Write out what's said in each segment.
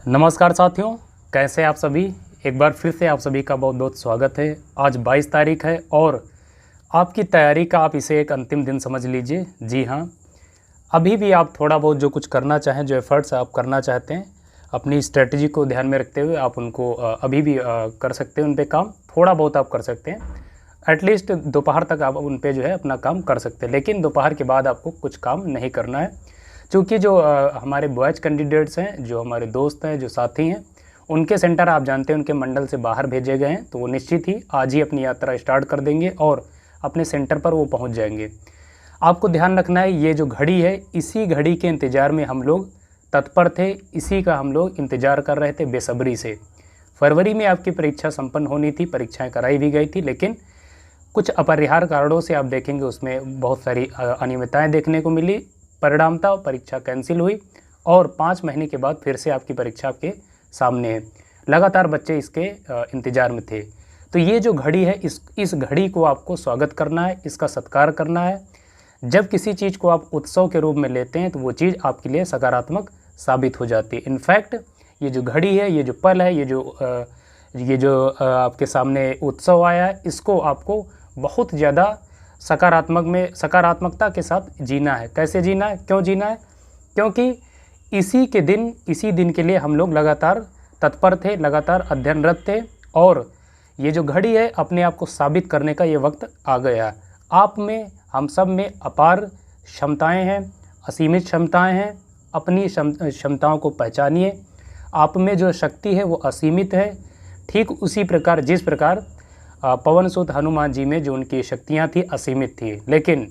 नमस्कार साथियों, कैसे आप सभी। एक बार फिर से आप सभी का बहुत बहुत स्वागत है। आज 22 तारीख है और आपकी तैयारी का आप इसे एक अंतिम दिन समझ लीजिए। जी हाँ, अभी भी आप थोड़ा बहुत जो कुछ करना चाहें, जो एफर्ट्स आप करना चाहते हैं, अपनी स्ट्रेटजी को ध्यान में रखते हुए आप उनको अभी भी कर सकते हैं। उन पे काम थोड़ा बहुत आप कर सकते हैं। एटलीस्ट दोपहर तक आप उन पे जो है अपना काम कर सकते हैं, लेकिन दोपहर के बाद आपको कुछ काम नहीं करना है। क्योंकि जो हमारे बॉयज़ कैंडिडेट्स हैं, जो हमारे दोस्त हैं, जो साथी हैं, उनके सेंटर आप जानते हैं उनके मंडल से बाहर भेजे गए हैं, तो वो निश्चित ही आज ही अपनी यात्रा स्टार्ट कर देंगे और अपने सेंटर पर वो पहुंच जाएंगे। आपको ध्यान रखना है, ये जो घड़ी है, इसी घड़ी के इंतज़ार में हम लोग तत्पर थे, इसी का हम लोग इंतज़ार कर रहे थे बेसब्री से। फरवरी में आपकी परीक्षा संपन्न होनी थी, परीक्षाएँ कराई भी गई थी, लेकिन कुछ अपरिहार्य कारणों से आप देखेंगे उसमें बहुत सारी अनियमितताएँ देखने को मिली। परिणामतः परीक्षा कैंसिल हुई और 5 महीने के बाद फिर से आपकी परीक्षा आपके सामने है। लगातार बच्चे इसके इंतज़ार में थे। तो ये जो घड़ी है, इस घड़ी को आपको स्वागत करना है, इसका सत्कार करना है। जब किसी चीज़ को आप उत्सव के रूप में लेते हैं तो वो चीज़ आपके लिए सकारात्मक साबित हो जाती है। इनफैक्ट ये जो घड़ी है, ये जो पल है, ये जो आपके सामने उत्सव आया है, इसको आपको बहुत ज़्यादा सकारात्मकता के साथ जीना है। कैसे जीना है, क्यों जीना है? क्योंकि इसी दिन के लिए हम लोग लगातार तत्पर थे, लगातार अध्ययनरत थे और ये जो घड़ी है, अपने आप को साबित करने का ये वक्त आ गया। आप में, हम सब में अपार क्षमताएं हैं, असीमित क्षमताएं हैं। अपनी क्षमताओं को पहचानिए। आप में जो शक्ति है वो असीमित है। ठीक उसी प्रकार जिस प्रकार पवन सुत हनुमान जी में जो उनकी शक्तियाँ थी असीमित थी, लेकिन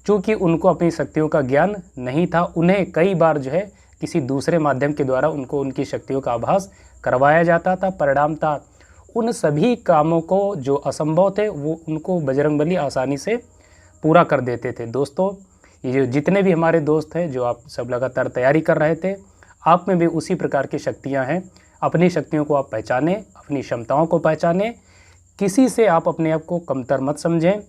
चूँकि उनको अपनी शक्तियों का ज्ञान नहीं था, उन्हें कई बार जो है किसी दूसरे माध्यम के द्वारा उनको उनकी शक्तियों का आभास करवाया जाता था। परिणामतः उन सभी कामों को जो असंभव थे वो उनको बजरंगबली आसानी से पूरा कर देते थे। दोस्तों, ये जो जितने भी हमारे दोस्त हैं, जो आप सब लगातार तैयारी कर रहे थे, आप में भी उसी प्रकार की शक्तियाँ हैं। अपनी शक्तियों को आप पहचानें, अपनी क्षमताओं को पहचानें। किसी से आप अपने आप को कमतर मत समझें,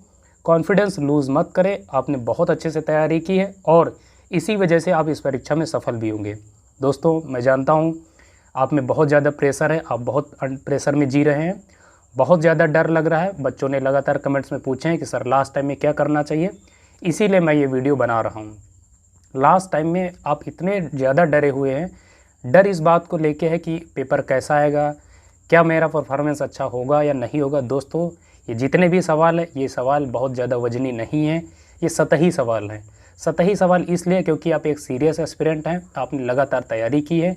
कॉन्फिडेंस लूज़ मत करें। आपने बहुत अच्छे से तैयारी की है और इसी वजह से आप इस परीक्षा में सफल भी होंगे। दोस्तों, मैं जानता हूँ आप में बहुत ज़्यादा प्रेशर है, आप बहुत प्रेशर में जी रहे हैं, बहुत ज़्यादा डर लग रहा है। बच्चों ने लगातार कमेंट्स में पूछे हैं कि सर लास्ट टाइम में क्या करना चाहिए, इसीलिए मैं ये वीडियो बना रहा हूँ। लास्ट टाइम में आप इतने ज़्यादा डरे हुए हैं। डर इस बात को लेके है कि पेपर कैसा आएगा, क्या मेरा परफॉर्मेंस अच्छा होगा या नहीं होगा। दोस्तों, ये जितने भी सवाल हैं, ये सवाल बहुत ज़्यादा वजनी नहीं है, ये सतही सवाल हैं। सतही सवाल इसलिए क्योंकि आप एक सीरियस एस्पिरेंट हैं, आपने लगातार तैयारी की है,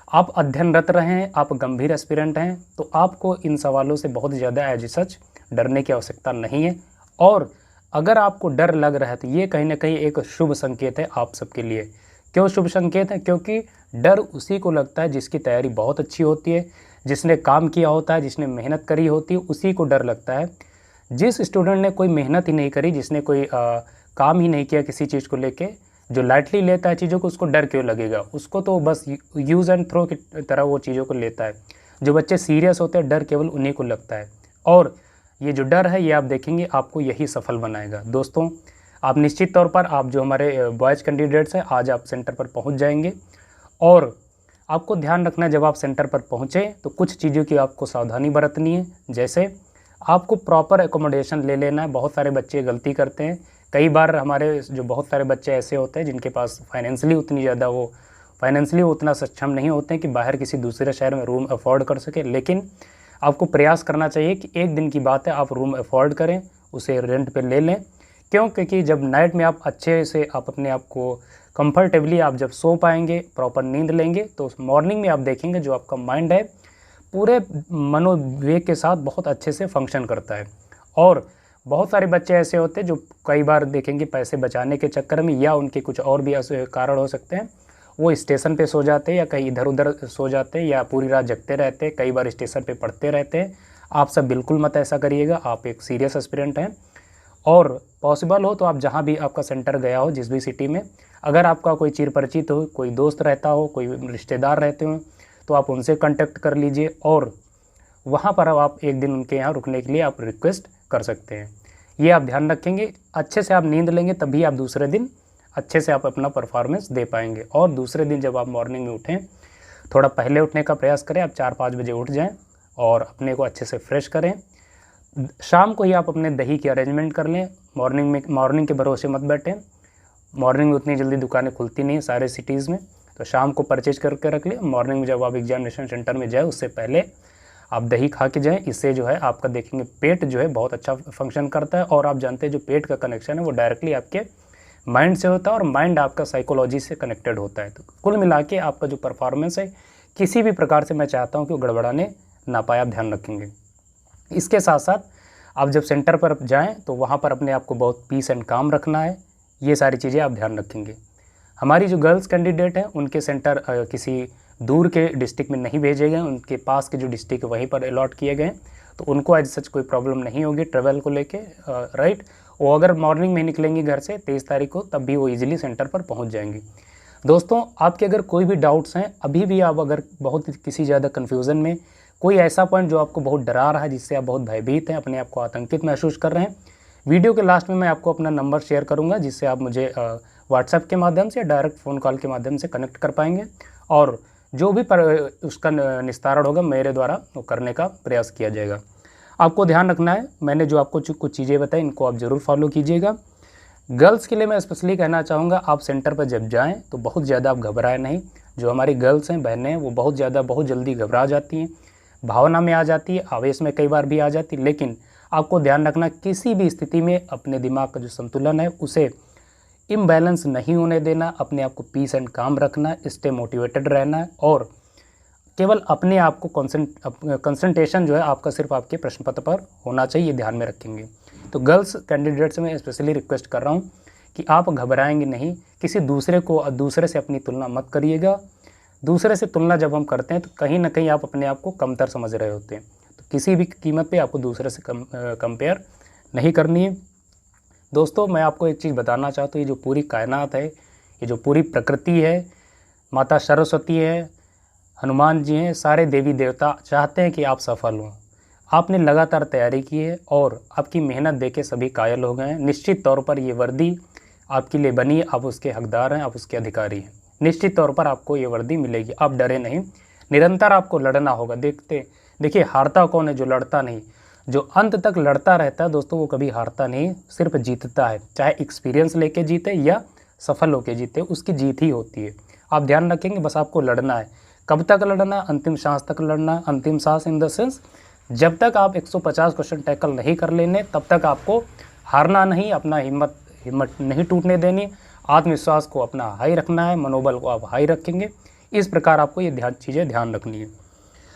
आप अध्ययनरत रहे हैं, आप गंभीर एस्पिरेंट हैं, तो आपको इन सवालों से बहुत ज़्यादा एज सच डरने की आवश्यकता नहीं है। और अगर आपको डर लग रहा है तो ये कहीं ना कहीं एक शुभ संकेत है आप सबके लिए। क्यों शुभ संकेत है? क्योंकि डर उसी को लगता है जिसकी तैयारी बहुत अच्छी होती है, जिसने काम किया होता है, जिसने मेहनत करी होती है, उसी को डर लगता है। जिस स्टूडेंट ने कोई मेहनत ही नहीं करी, जिसने कोई काम ही नहीं किया किसी चीज़ को लेके, जो लाइटली लेता है चीज़ों को, उसको डर क्यों लगेगा? उसको तो बस यूज़ एंड थ्रो की तरह वो चीज़ों को लेता है। जो बच्चे सीरियस होते हैं, डर केवल उन्हीं को लगता है। और ये जो डर है, ये आप देखेंगे आपको यही सफल बनाएगा। दोस्तों, आप निश्चित तौर पर, आप जो हमारे बॉयज़ कैंडिडेट्स हैं, आज आप सेंटर पर पहुँच जाएंगे। और आपको ध्यान रखना है, जब आप सेंटर पर पहुँचे तो कुछ चीज़ों की आपको सावधानी बरतनी है। जैसे आपको प्रॉपर एकोमोडेशन ले लेना है। बहुत सारे बच्चे गलती करते हैं। कई बार हमारे जो बहुत सारे बच्चे ऐसे होते हैं जिनके पास फाइनेंशियली उतना सक्षम नहीं होते हैं कि बाहर किसी दूसरे शहर में रूम अफोर्ड कर सके। लेकिन आपको प्रयास करना चाहिए कि एक दिन की बात है, आप रूम अफोर्ड करें, उसे रेंट पे ले लें। क्यों? क्योंकि जब नाइट में आप अच्छे से आप अपने आप को कंफर्टेबली आप जब सो पाएंगे, प्रॉपर नींद लेंगे, तो मॉर्निंग में आप देखेंगे जो आपका माइंड है पूरे मनोवेग के साथ बहुत अच्छे से फंक्शन करता है। और बहुत सारे बच्चे ऐसे होते हैं जो कई बार देखेंगे पैसे बचाने के चक्कर में, या उनके कुछ और भी ऐसे कारण हो सकते हैं, वो स्टेशन पे सो जाते हैं या कहीं इधर उधर सो जाते हैं या पूरी रात जगते रहते हैं, कई बार स्टेशन पे पढ़ते रहते हैं। आप सब बिल्कुल मत ऐसा करिएगा। आप एक सीरियस एस्पिरेंट हैं और पॉसिबल हो तो आप जहाँ भी आपका सेंटर गया हो, जिस भी सिटी में, अगर आपका कोई चिर परिचित हो, कोई दोस्त रहता हो, कोई रिश्तेदार रहते हो, तो आप उनसे कांटेक्ट कर लीजिए और वहाँ पर आप एक दिन उनके यहाँ रुकने के लिए आप रिक्वेस्ट कर सकते हैं। ये आप ध्यान रखेंगे। अच्छे से आप नींद लेंगे तभी आप दूसरे दिन अच्छे से आप अपना परफॉर्मेंस दे पाएंगे। और दूसरे दिन जब आप मॉर्निंग में उठें थोड़ा पहले उठने का प्रयास करें। आप 4-5 बजे उठ जाएं और अपने को अच्छे से फ्रेश करें। शाम को ही आप अपने दही की अरेंजमेंट कर लें। मॉर्निंग के भरोसे मत बैठें। मॉर्निंग में उतनी जल्दी दुकानें खुलती नहीं सारे सिटीज़ में, तो शाम को परचेज करके रख लें। मॉर्निंग में जब आप एग्जामिनेशन सेंटर में जाए उससे पहले आप दही खा के जाएँ। इससे जो है आपका देखेंगे पेट जो है बहुत अच्छा फंक्शन करता है, और आप जानते हैं जो पेट का कनेक्शन है वो डायरेक्टली आपके माइंड से होता है, और माइंड आपका साइकोलॉजी से कनेक्टेड होता है। तो कुल मिला के आपका जो परफॉर्मेंस है किसी भी प्रकार से मैं चाहता हूँ कि वो गड़बड़ाने ना पाए, आप ध्यान रखेंगे। इसके साथ साथ आप जब सेंटर पर जाएं तो वहाँ पर अपने आप को बहुत पीस एंड काम रखना है। ये सारी चीज़ें आप ध्यान रखेंगे। हमारी जो गर्ल्स कैंडिडेट हैं उनके सेंटर किसी दूर के डिस्ट्रिक्ट में नहीं भेजे गए, उनके पास के जो डिस्ट्रिक्ट वहीं पर अलॉट किए गए, तो उनको एज सच कोई प्रॉब्लम नहीं होगी ट्रेवल को लेके, राइट। वो अगर मॉर्निंग में निकलेंगी घर से 23 तारीख को, तब भी वो ईजिली सेंटर पर पहुँच जाएंगी। दोस्तों, आपके अगर कोई भी डाउट्स हैं, अभी भी आप अगर बहुत किसी ज़्यादा कन्फ्यूज़न में, कोई ऐसा पॉइंट जो आपको बहुत डरा रहा है, जिससे आप बहुत भयभीत हैं, अपने आप को आतंकित महसूस कर रहे हैं, वीडियो के लास्ट में मैं आपको अपना नंबर शेयर करूंगा, जिससे आप मुझे व्हाट्सएप के माध्यम से या डायरेक्ट फ़ोन कॉल के माध्यम से कनेक्ट कर पाएंगे, और जो भी उसका निस्तारण होगा मेरे द्वारा वो करने का प्रयास किया जाएगा। आपको ध्यान रखना है, मैंने जो आपको कुछ चीज़ें बताई इनको आप ज़रूर फॉलो कीजिएगा। गर्ल्स के लिए मैं स्पेशली कहना चाहूँगा, आप सेंटर पर जब जाएँ तो बहुत ज़्यादा आप घबराएं नहीं। जो हमारी गर्ल्स हैं, बहनें हैं, वो बहुत जल्दी घबरा जाती हैं, भावना में आ जाती है, आवेश में कई बार भी आ जाती है। लेकिन आपको ध्यान रखना, किसी भी स्थिति में अपने दिमाग का जो संतुलन है उसे इम्बैलेंस नहीं होने देना, अपने आप को पीस एंड काम रखना, स्टे मोटिवेटेड रहना है, और केवल अपने आप को कंसंट्रेशन जो है आपका सिर्फ आपके प्रश्न पत्र पर होना चाहिए, ध्यान में रखेंगे। तो गर्ल्स कैंडिडेट से मैं स्पेशली रिक्वेस्ट कर रहा हूँ कि आप घबराएंगे नहीं, किसी दूसरे से अपनी तुलना मत करिएगा। दूसरे से तुलना जब हम करते हैं तो कहीं ना कहीं आप अपने आप को कमतर समझ रहे होते हैं, तो किसी भी कीमत पे आपको दूसरे से कंपेयर नहीं करनी है। दोस्तों, मैं आपको एक चीज़ बताना चाहता हूँ, ये जो पूरी कायनात है, ये जो पूरी प्रकृति है, माता सरस्वती है, हनुमान जी हैं, सारे देवी देवता चाहते हैं कि आप सफल हों। आपने लगातार तैयारी की है और आपकी मेहनत देके सभी कायल हो गए हैं। निश्चित तौर पर ये वर्दी आपके लिए बनी है, आप उसके हकदार हैं, आप उसके अधिकारी हैं। निश्चित तौर पर आपको ये वर्दी मिलेगी, आप डरे नहीं। निरंतर आपको लड़ना होगा। देखिए, हारता कौन है? जो लड़ता नहीं। जो अंत तक लड़ता रहता है दोस्तों, वो कभी हारता नहीं, सिर्फ जीतता है। चाहे एक्सपीरियंस लेके जीते या सफल होके जीते, उसकी जीत ही होती है। आप ध्यान रखेंगे, बस आपको लड़ना है। कब तक लड़ना? अंतिम सांस तक लड़ना। अंतिम सांस इन द सेंस, जब तक आप 150 क्वेश्चन टैकल नहीं कर लेने, तब तक आपको हारना नहीं, अपना हिम्मत नहीं टूटने देनी, आत्मविश्वास को अपना हाई रखना है, मनोबल को आप हाई रखेंगे। इस प्रकार आपको ये चीज़ें ध्यान रखनी है।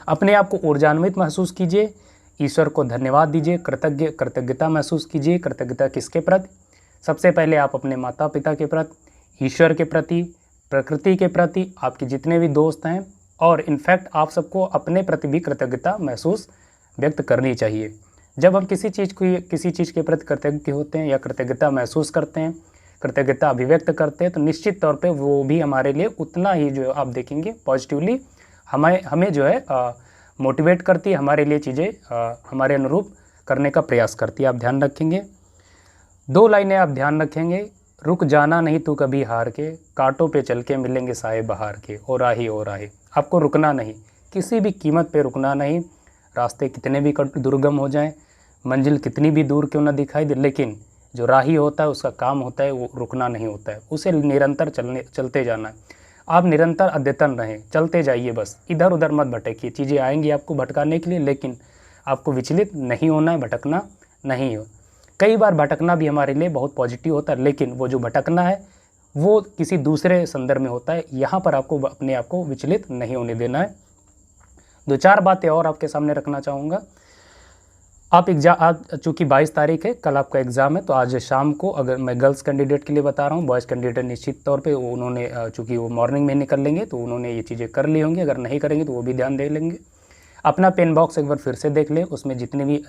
अपने आप को ऊर्जान्वित महसूस कीजिए, ईश्वर को धन्यवाद दीजिए, कृतज्ञता महसूस कीजिए। कृतज्ञता किसके प्रति? सबसे पहले आप अपने माता पिता के प्रति, ईश्वर के प्रति, प्रकृति के प्रति, आपके जितने भी दोस्त हैं, और इनफैक्ट आप सबको अपने प्रति भी कृतज्ञता महसूस व्यक्त करनी चाहिए। जब हम किसी चीज़ के प्रति कृतज्ञ होते हैं या कृतज्ञता महसूस करते हैं, कृतज्ञता अभिव्यक्त करते हैं, तो निश्चित तौर पे वो भी हमारे लिए उतना ही जो आप देखेंगे पॉजिटिवली हमें जो है मोटिवेट करती है, हमारे लिए चीज़ें हमारे अनुरूप करने का प्रयास करती है। आप ध्यान रखेंगे, 2 लाइनें आप ध्यान रखेंगे। रुक जाना नहीं तू कभी हार के, कांटों पे चल के मिलेंगे साए बहार के, ओ राही ओ राही। आपको रुकना नहीं, किसी भी कीमत पे रुकना नहीं। रास्ते कितने भी दुर्गम हो जाएं, मंजिल कितनी भी दूर क्यों ना दिखाई दे, लेकिन जो राही होता है उसका काम होता है वो रुकना नहीं होता है, उसे निरंतर चलते जाना है। आप निरंतर अद्यतन रहें, चलते जाइए, बस इधर उधर मत भटकिए। चीज़ें आएंगी आपको भटकाने के लिए, लेकिन आपको विचलित नहीं होना है, भटकना नहीं हो। कई बार भटकना भी हमारे लिए बहुत पॉजिटिव होता है, लेकिन वो जो भटकना है वो किसी दूसरे संदर्भ में होता है। यहाँ पर आपको अपने आप को विचलित नहीं होने देना है। 2-4 बातें और आपके सामने रखना चाहूँगा। आप चूँकि 22 तारीख है, कल आपका एग्ज़ाम है, तो आज शाम को, अगर मैं गर्ल्स कैंडिडेट के लिए बता रहा हूँ, बॉयज़ कैंडिडेट निश्चित तौर पे उन्होंने चूँकि वो मॉर्निंग में निकल लेंगे तो उन्होंने ये चीज़ें कर ली होंगी। अगर नहीं करेंगे तो वो भी ध्यान दे लेंगे। अपना पेन बॉक्स एक बार फिर से देख लें, उसमें जितने भी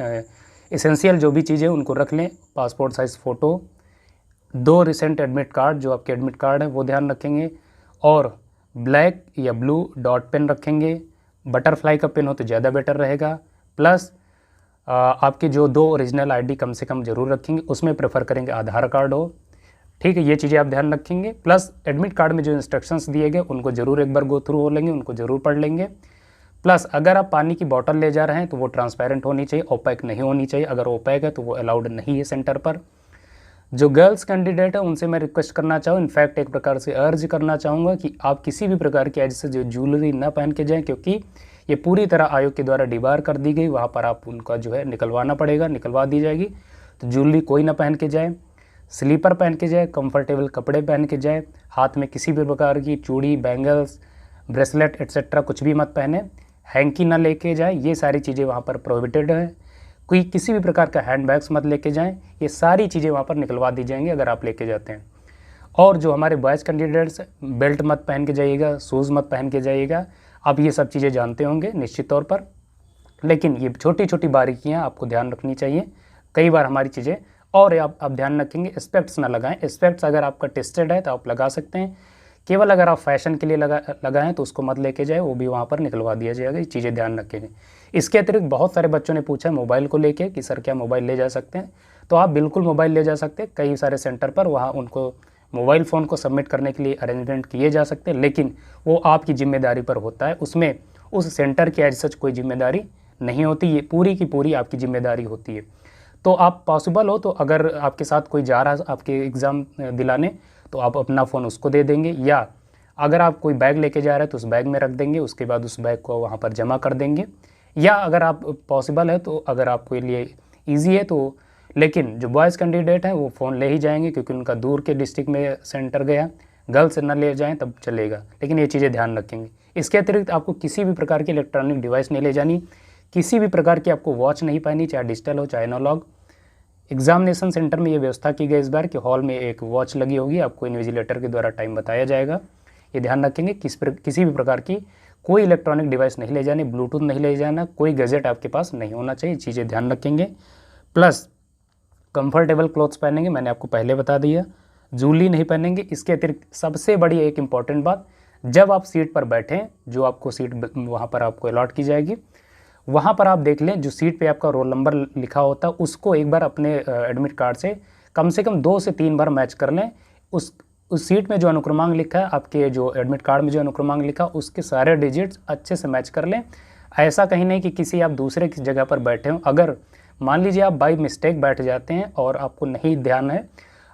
एसेंशियल जो भी चीज़ें उनको रख लें। Passport size photo, 2 recent admit card, जो आपके एडमिट कार्ड है वो ध्यान रखेंगे, और ब्लैक या ब्लू डॉट पेन रखेंगे। बटरफ्लाई का पेन हो तो ज़्यादा बेटर रहेगा। प्लस आपके जो 2 ओरिजिनल ID कम से कम ज़रूर रखेंगे, उसमें प्रेफर करेंगे आधार कार्ड हो, ठीक है, ये चीज़ें आप ध्यान रखेंगे। प्लस एडमिट कार्ड में जो इंस्ट्रक्शंस दिए गए उनको ज़रूर एक बार गो थ्रू हो लेंगे, उनको ज़रूर पढ़ लेंगे। प्लस अगर आप पानी की बॉटल ले जा रहे हैं तो वो ट्रांसपेरेंट होनी चाहिए, ओपैक नहीं होनी चाहिए। अगर ओपैक है तो वो अलाउड नहीं है सेंटर पर। जो गर्ल्स कैंडिडेट है उनसे मैं रिक्वेस्ट करना चाहूँ, इनफैक्ट एक प्रकार से अर्ज करना चाहूँगा कि आप किसी भी प्रकार की ऐसे जो ज्वेलरी ना पहन के जाएँ, क्योंकि ये पूरी तरह आयोग के द्वारा डिबार कर दी गई। वहाँ पर आप उनका जो है निकलवाना पड़ेगा, निकलवा दी जाएगी। तो ज्वेलरी कोई ना पहन के जाए, स्लीपर पहन के जाए, कंफर्टेबल कपड़े पहन के जाए, हाथ में किसी भी प्रकार की चूड़ी, बैंगल्स, ब्रेसलेट एट्सेट्रा कुछ भी मत पहने, हैंकी ना लेके जाए। ये सारी चीज़ें वहाँ पर प्रोहिबिटेड है। कोई किसी भी प्रकार का हैंड बैग्स मत लेके जाएं, ये सारी चीज़ें वहाँ पर निकलवा दी जाएंगी अगर आप लेके जाते हैं। और जो हमारे बॉयज़ कैंडिडेट्स, बेल्ट मत पहन के जाइएगा, शूज़ मत पहन के जाइएगा। आप ये सब चीज़ें जानते होंगे निश्चित तौर पर, लेकिन ये छोटी छोटी बारीकियाँ आपको ध्यान रखनी चाहिए। कई बार हमारी चीज़ें और आप ध्यान रखेंगे, स्पेक्ट्स ना लगाएं। स्पेक्ट्स अगर आपका टेस्टेड है तो आप लगा सकते हैं, केवल अगर आप फैशन के लिए लगाएं तो उसको मत लेके जाए, वो भी वहाँ पर निकलवा दिया जाएगा। ये चीज़ें ध्यान रखेंगे। इसके अतिरिक्त बहुत सारे बच्चों ने पूछा मोबाइल को लेके कि सर क्या मोबाइल ले जा सकते हैं, तो आप बिल्कुल मोबाइल ले जा सकते हैं। कई सारे सेंटर पर वहाँ उनको मोबाइल फ़ोन को सबमिट करने के लिए अरेंजमेंट किए जा सकते हैं, लेकिन वो आपकी जिम्मेदारी पर होता है। उसमें उस सेंटर की एज सच कोई जिम्मेदारी नहीं होती, ये पूरी की पूरी आपकी जिम्मेदारी होती है। तो आप पॉसिबल हो तो अगर आपके साथ कोई जा रहा है आपके एग्ज़ाम दिलाने, तो आप अपना फ़ोन उसको दे देंगे, या अगर आप कोई बैग लेके जा रहे हैं तो उस बैग में रख देंगे, उसके बाद उस बैग को वहाँ पर जमा कर देंगे। या अगर आप पॉसिबल है तो अगर आपके लिए ईजी है तो, लेकिन जो बॉयज़ कैंडिडेट हैं वो फ़ोन ले ही जाएंगे क्योंकि उनका दूर के डिस्ट्रिक्ट में सेंटर गया। गर्ल्स ना ले जाएं तब चलेगा, लेकिन ये चीज़ें ध्यान रखेंगे। इसके अतिरिक्त आपको किसी भी प्रकार की इलेक्ट्रॉनिक डिवाइस नहीं ले जानी, किसी भी प्रकार की आपको वॉच नहीं पहनी, चाहे डिजिटल हो चाहे एनालॉग। एग्जामिनेशन सेंटर में ये व्यवस्था की गई इस बार कि हॉल में एक वॉच लगी होगी, आपको इन्विजिलेटर के द्वारा टाइम बताया जाएगा। ये ध्यान रखेंगे किसी भी प्रकार की कोई इलेक्ट्रॉनिक डिवाइस नहीं ले जाने, ब्लूटूथ नहीं ले जाना, कोई गैजेट आपके पास नहीं होना चाहिए, चीज़ें ध्यान रखेंगे। प्लस कंफर्टेबल क्लॉथ्स पहनेंगे, मैंने आपको पहले बता दिया, ज्वेलरी नहीं पहनेंगे। इसके अतिरिक्त सबसे बड़ी एक इम्पॉर्टेंट बात, जब आप सीट पर बैठें, जो आपको सीट वहाँ पर आपको अलॉट की जाएगी, वहाँ पर आप देख लें जो सीट पे आपका रोल नंबर लिखा होता है उसको एक बार अपने एडमिट कार्ड से कम 2 से 3 बार मैच कर लें। उस सीट में जो अनुक्रमांक लिखा है, आपके जो एडमिट कार्ड में जो अनुक्रमांक लिखा उसके सारे डिजिट्स अच्छे से मैच कर लें। ऐसा कहीं नहीं कि किसी आप दूसरे की जगह पर बैठे हों। अगर मान लीजिए आप बाई मिस्टेक बैठ जाते हैं और आपको नहीं ध्यान है,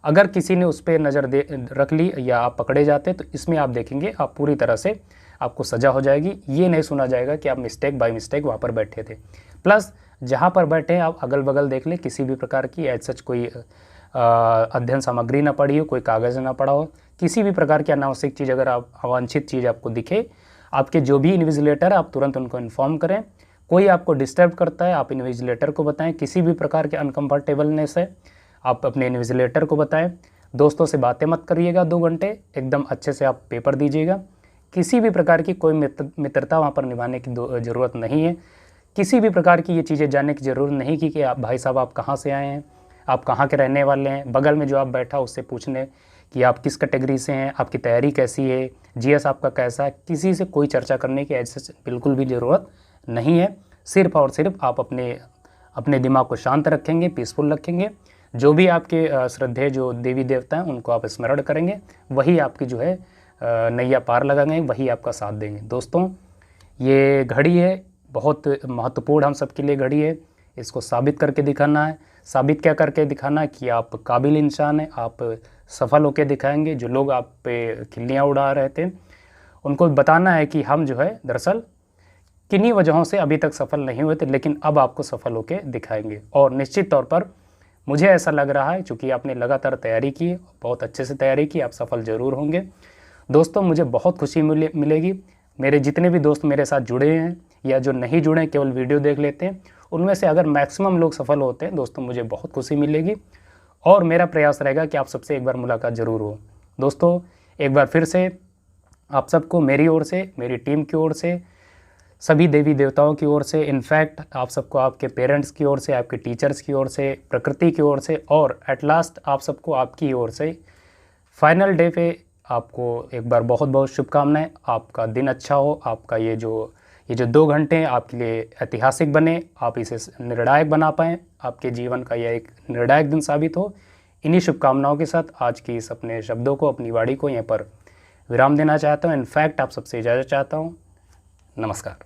अगर किसी ने उस पर नज़र रख ली या आप पकड़े जाते हैं, तो इसमें आप देखेंगे आप पूरी तरह से आपको सज़ा हो जाएगी। ये नहीं सुना जाएगा कि आप मिस्टेक बाय मिस्टेक वहाँ पर बैठे थे। प्लस जहाँ पर बैठे हैं आप अगल बगल देख लें, किसी भी प्रकार की एज सच कोई अध्ययन सामग्री ना पड़ी हो, कोई कागज़ ना पड़ा हो, किसी भी प्रकार की अनावश्यक चीज़, अगर आप अवांछित चीज़ आपको दिखे, आपके जो भी इन्विजिलेटर है आप तुरंत उनको इन्फॉर्म करें। कोई आपको डिस्टर्ब करता है आप इन्विजिलेटर को बताएं। किसी भी प्रकार के अनकम्फर्टेबलनेस है आप अपने इन्विजिलेटर को बताएं। दोस्तों से बातें मत करिएगा 2 घंटे, एकदम अच्छे से आप पेपर दीजिएगा। किसी भी प्रकार की कोई मित्रता वहाँ पर निभाने की ज़रूरत नहीं है। किसी भी प्रकार की ये चीज़ें जानने की ज़रूरत नहीं कि आप भाई साहब आप कहाँ से आए हैं, आप कहाँ के रहने वाले हैं। बगल में जो आप बैठा उससे पूछने कि आप किस कैटेगरी से हैं, आपकी तैयारी कैसी है, जीएस आपका कैसा है। किसी से कोई चर्चा करने की ऐसे बिल्कुल भी ज़रूरत नहीं है। सिर्फ और सिर्फ आप अपने दिमाग को शांत रखेंगे, पीसफुल रखेंगे। जो भी आपके श्रद्धेय जो देवी देवता हैं उनको आप स्मरण करेंगे, वही आपकी जो है नैया पार लगाएंगे, वही आपका साथ देंगे। दोस्तों ये घड़ी है बहुत महत्वपूर्ण हम सबके लिए घड़ी है। इसको साबित करके दिखाना है। साबित क्या करके दिखाना है कि आप काबिल इंसान हैं, आप सफल होकर दिखाएंगे। जो लोग आप पे खिल्लियाँ उड़ा रहे थे उनको बताना है कि हम जो है दरअसल किन्हीं वजहों से अभी तक सफल नहीं हुए थे, लेकिन अब आपको सफल होकर दिखाएंगे। और निश्चित तौर पर मुझे ऐसा लग रहा है, चूँकि आपने लगातार तैयारी की, बहुत अच्छे से तैयारी की, आप सफल ज़रूर होंगे। दोस्तों मुझे बहुत खुशी मिलेगी। मेरे जितने भी दोस्त मेरे साथ जुड़े हैं या जो नहीं जुड़े केवल वीडियो देख लेते हैं, उनमें से अगर मैक्सिमम लोग सफल होते हैं दोस्तों मुझे बहुत खुशी मिलेगी। और मेरा प्रयास रहेगा कि आप सबसे एक बार मुलाकात ज़रूर हो। दोस्तों एक बार फिर से आप सबको मेरी ओर से, मेरी टीम की ओर से, सभी देवी देवताओं की ओर से, इनफैक्ट आप सबको आपके पेरेंट्स की ओर से, आपके टीचर्स की ओर से, प्रकृति की ओर से, और एट लास्ट आप सबको आपकी ओर से फाइनल डे पे आपको एक बार बहुत बहुत शुभकामनाएं। आपका दिन अच्छा हो, आपका ये जो 2 घंटे आपके लिए ऐतिहासिक बने, आप इसे निर्णायक बना पाएँ, आपके जीवन का यह एक निर्णायक दिन साबित हो, इन्हीं शुभकामनाओं के साथ आज की इस अपने शब्दों को, अपनी वाणी को यहाँ पर विराम देना चाहता हूँ। इनफैक्ट आप सबसे इजाज़त चाहता हूँ। नमस्कार।